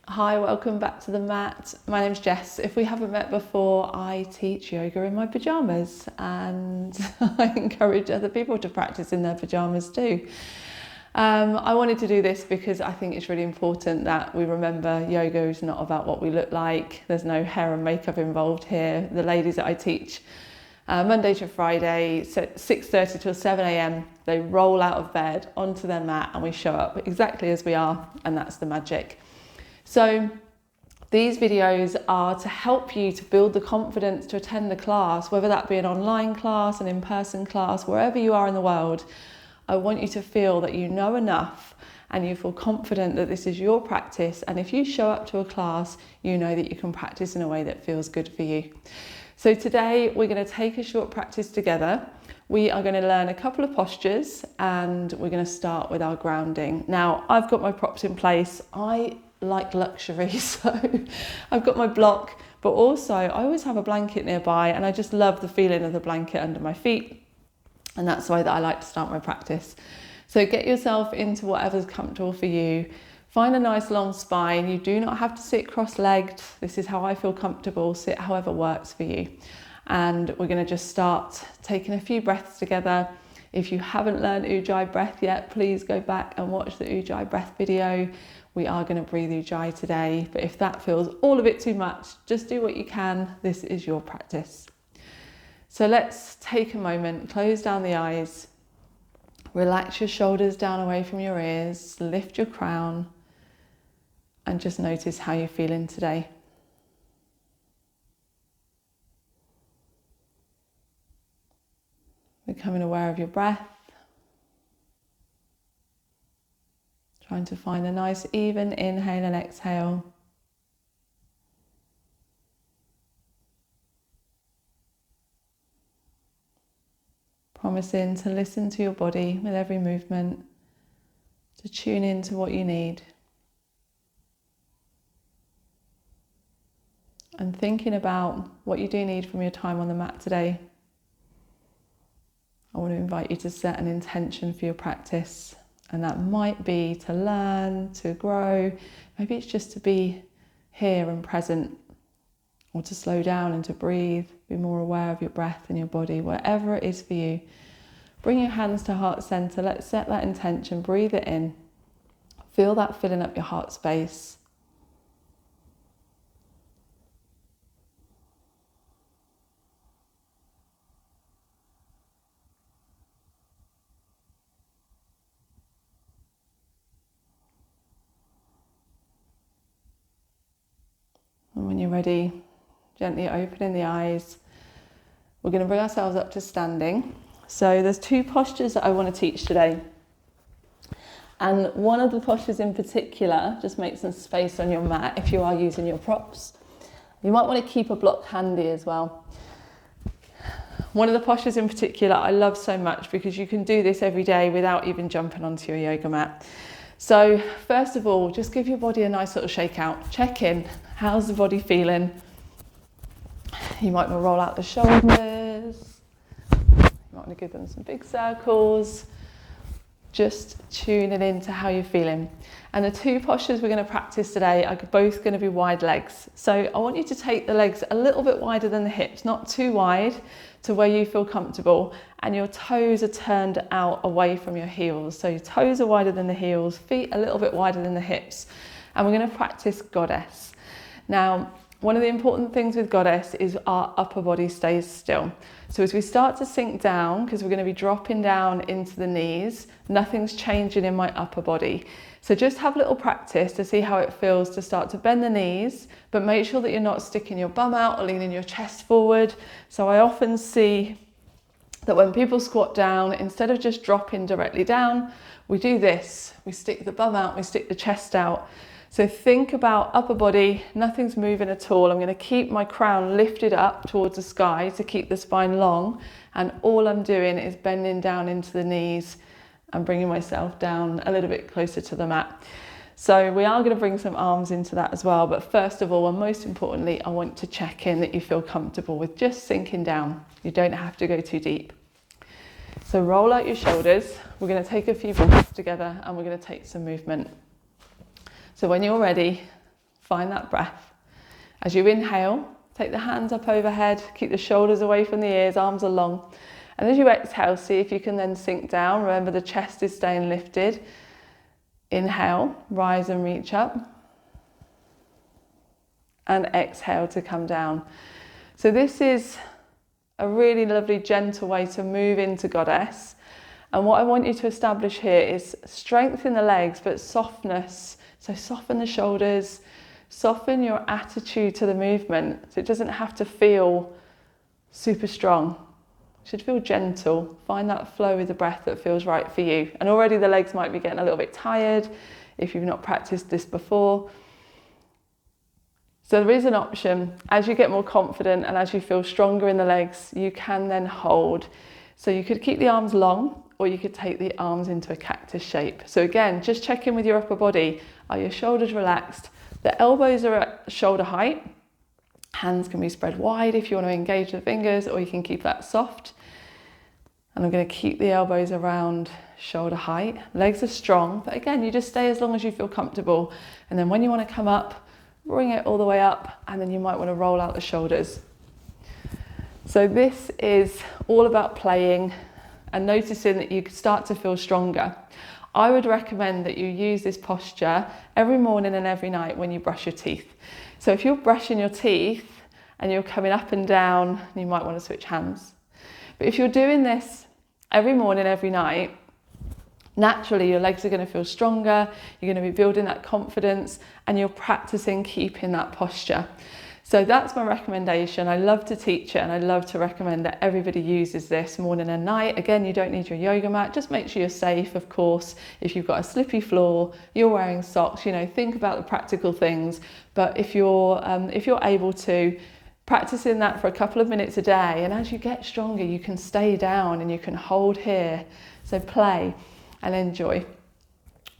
Hi, welcome back to the mat. My name's Jess. If we haven't met before, I teach yoga in my pyjamas and I encourage other people to practice in their pyjamas too. I wanted to do this because I think it's really important that we remember yoga is not about what we look like. There's no hair and makeup involved here. The ladies that I teach Monday to Friday, 6:30 till 7 a.m, they roll out of bed onto their mat and we show up exactly as we are, and that's the magic. So these videos are to help you to build the confidence to attend the class, whether that be an online class, an in-person class, wherever you are in the world. I want you to feel that you know enough and you feel confident that this is your practice. And if you show up to a class, you know that you can practice in a way that feels good for you. So today we're going to take a short practice together. We are going to learn a couple of postures and we're going to start with our grounding. Now, I've got my props in place. I like luxury, so I've got my block, but also I always have a blanket nearby and I just love the feeling of the blanket under my feet, and that's the way that I like to start my practice. So get yourself into whatever's comfortable for you. Find a nice long spine. You do not have to sit cross-legged. This is how I feel comfortable. Sit however works for you. And we're going to just start taking a few breaths together. If you haven't learned Ujjayi breath yet, please go back and watch the Ujjayi breath video. We are going to breathe Ujjayi today, but if that feels all a bit too much, just do what you can. This is your practice. So let's take a moment, close down the eyes, relax your shoulders down away from your ears, lift your crown, and just notice how you're feeling today. Becoming aware of your breath. Trying to find a nice even inhale and exhale. Promising to listen to your body with every movement, to tune into what you need. And thinking about what you do need from your time on the mat today. I want to invite you to set an intention for your practice. And that might be to learn, to grow. Maybe it's just to be here and present, or to slow down and to breathe, be more aware of your breath and your body, whatever it is for you. Bring your hands to heart center. Let's set that intention, breathe it in. Feel that filling up your heart space. And when you're ready, gently opening the eyes. We're going to bring ourselves up to standing. So there's two postures that I want to teach today. And one of the postures in particular, just make some space on your mat if you are using your props. You might want to keep a block handy as well. One of the postures in particular I love so much because you can do this every day without even jumping onto your yoga mat. So first of all, just give your body a nice little shake out. Check in. How's the body feeling? You might want to roll out the shoulders. You might want to give them some big circles. Just tuning into how you're feeling. And the two postures we're going to practice today are both going to be wide legs. So I want you to take the legs a little bit wider than the hips, not too wide, to where you feel comfortable, and your toes are turned out away from your heels. So your toes are wider than the heels, feet a little bit wider than the hips. And we're going to practice goddess. Now, one of the important things with goddess is our upper body stays still. So as we start to sink down, because we're going to be dropping down into the knees, nothing's changing in my upper body. So just have a little practice to see how it feels to start to bend the knees, but make sure that you're not sticking your bum out or leaning your chest forward. So I often see that when people squat down, instead of just dropping directly down, we do this. We stick the bum out, we stick the chest out. So think about upper body, nothing's moving at all. I'm going to keep my crown lifted up towards the sky to keep the spine long, and all I'm doing is bending down into the knees and bringing myself down a little bit closer to the mat. So we are going to bring some arms into that as well, but first of all, and most importantly, I want to check in that you feel comfortable with just sinking down. You don't have to go too deep. So roll out your shoulders. We're going to take a few breaths together and we're going to take some movement. So when you're ready, find that breath. As you inhale, take the hands up overhead, keep the shoulders away from the ears, arms are long. And as you exhale, see if you can then sink down. Remember, the chest is staying lifted. Inhale, rise and reach up. And exhale to come down. So this is a really lovely, gentle way to move into Goddess. And what I want you to establish here is strength in the legs, but softness. So soften the shoulders, soften your attitude to the movement. So it doesn't have to feel super strong. It should feel gentle. Find that flow with the breath that feels right for you. And already the legs might be getting a little bit tired if you've not practiced this before. So there is an option. As you get more confident and as you feel stronger in the legs, you can then hold. So you could keep the arms long, or you could take the arms into a cactus shape. So again, just check in with your upper body. Are your shoulders relaxed? The elbows are at shoulder height. Hands can be spread wide if you want to engage the fingers, or you can keep that soft. And I'm going to keep the elbows around shoulder height. Legs are strong, but again, you just stay as long as you feel comfortable. And then when you want to come up, bring it all the way up, and then you might want to roll out the shoulders. So this is all about playing and noticing that you start to feel stronger. I would recommend that you use this posture every morning and every night when you brush your teeth. So if you're brushing your teeth and you're coming up and down, you might want to switch hands. But if you're doing this every morning, every night, naturally your legs are going to feel stronger, you're going to be building that confidence, and you're practicing keeping that posture. So that's my recommendation. I love to teach it, and I love to recommend that everybody uses this morning and night. Again, you don't need your yoga mat. Just make sure you're safe, of course. If you've got a slippy floor, you're wearing socks, think about the practical things. But if you're able to, practicing that for a couple of minutes a day, and as you get stronger, you can stay down and you can hold here. So play and enjoy.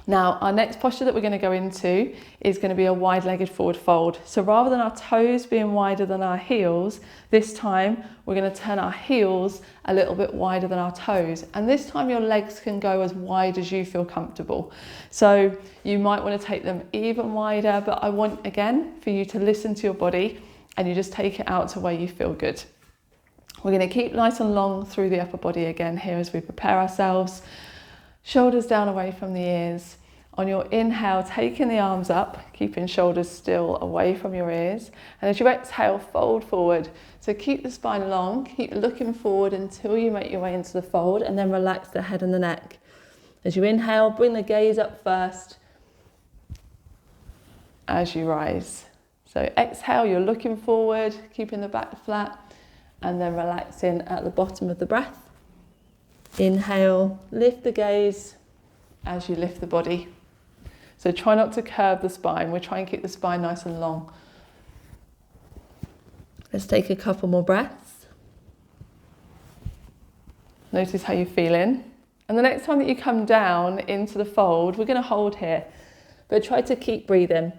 Now, our next posture that we're going to go into is going to be a wide-legged forward fold. So rather than our toes being wider than our heels, this time we're going to turn our heels a little bit wider than our toes. And this time your legs can go as wide as you feel comfortable. So you might want to take them even wider, but I want, again, for you to listen to your body and you just take it out to where you feel good. We're going to keep nice and long through the upper body again here as we prepare ourselves. Shoulders down away from the ears. On your inhale, taking the arms up, keeping shoulders still away from your ears. And as you exhale, fold forward. So keep the spine long, keep looking forward until you make your way into the fold, and then relax the head and the neck. As you inhale, bring the gaze up first as you rise. So exhale, you're looking forward, keeping the back flat, and then relaxing at the bottom of the breath. Inhale, lift the gaze as you lift the body. So try not to curve the spine. We're trying to keep the spine nice and long. Let's take a couple more breaths. Notice how you're feeling. And the next time that you come down into the fold, we're going to hold here, but try to keep breathing.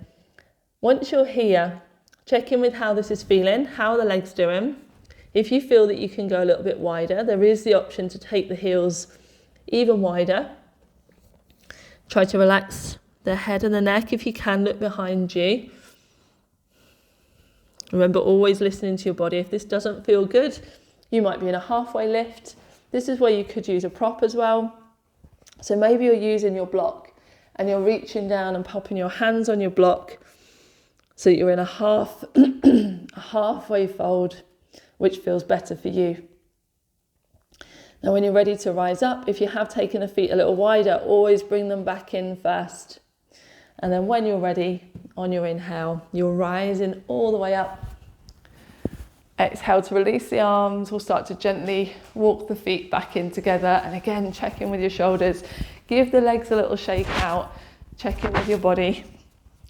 Once you're here, check in with how this is feeling, how are the legs doing. If you feel that you can go a little bit wider, there is the option to take the heels even wider. Try to relax the head and the neck. If you can, look behind you. Remember, always listening to your body. If this doesn't feel good, you might be in a halfway lift. This is where you could use a prop as well. So maybe you're using your block and you're reaching down and popping your hands on your block so that you're in a halfway fold, which feels better for you. Now, when you're ready to rise up, if you have taken the feet a little wider, always bring them back in first. And then when you're ready, on your inhale, you're rising all the way up. Exhale to release the arms. We'll start to gently walk the feet back in together. And again, check in with your shoulders. Give the legs a little shake out. Check in with your body.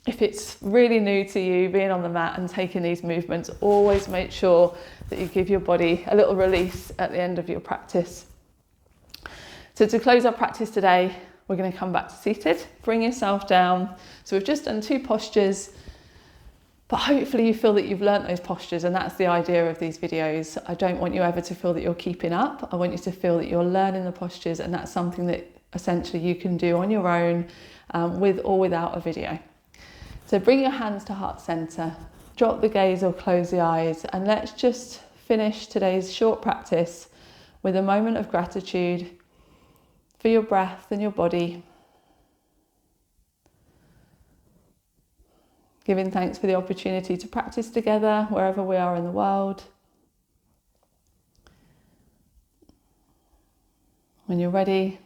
If it's really new to you being on the mat and taking these movements, always make sure that you give your body a little release at the end of your practice. So to close our practice today, we're going to come back to seated. Bring yourself down. So we've just done 2 postures, but hopefully you feel that you've learnt those postures, and that's the idea of these videos. I don't want you ever to feel that you're keeping up. I want you to feel that you're learning the postures, and that's something that essentially you can do on your own with or without a video. So bring your hands to heart center, drop the gaze or close the eyes, and let's just finish today's short practice with a moment of gratitude for your breath and your body. Giving thanks for the opportunity to practice together wherever we are in the world. When you're ready,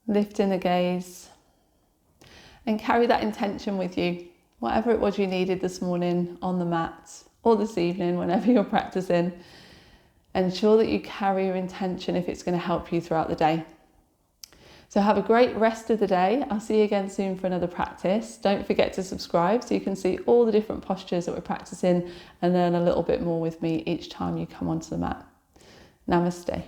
lifting the gaze and carry that intention with you. Whatever it was you needed this morning on the mat or this evening, whenever you're practicing, ensure that you carry your intention if it's going to help you throughout the day. So have a great rest of the day. I'll see you again soon for another practice. Don't forget to subscribe so you can see all the different postures that we're practicing and learn a little bit more with me each time you come onto the mat. Namaste.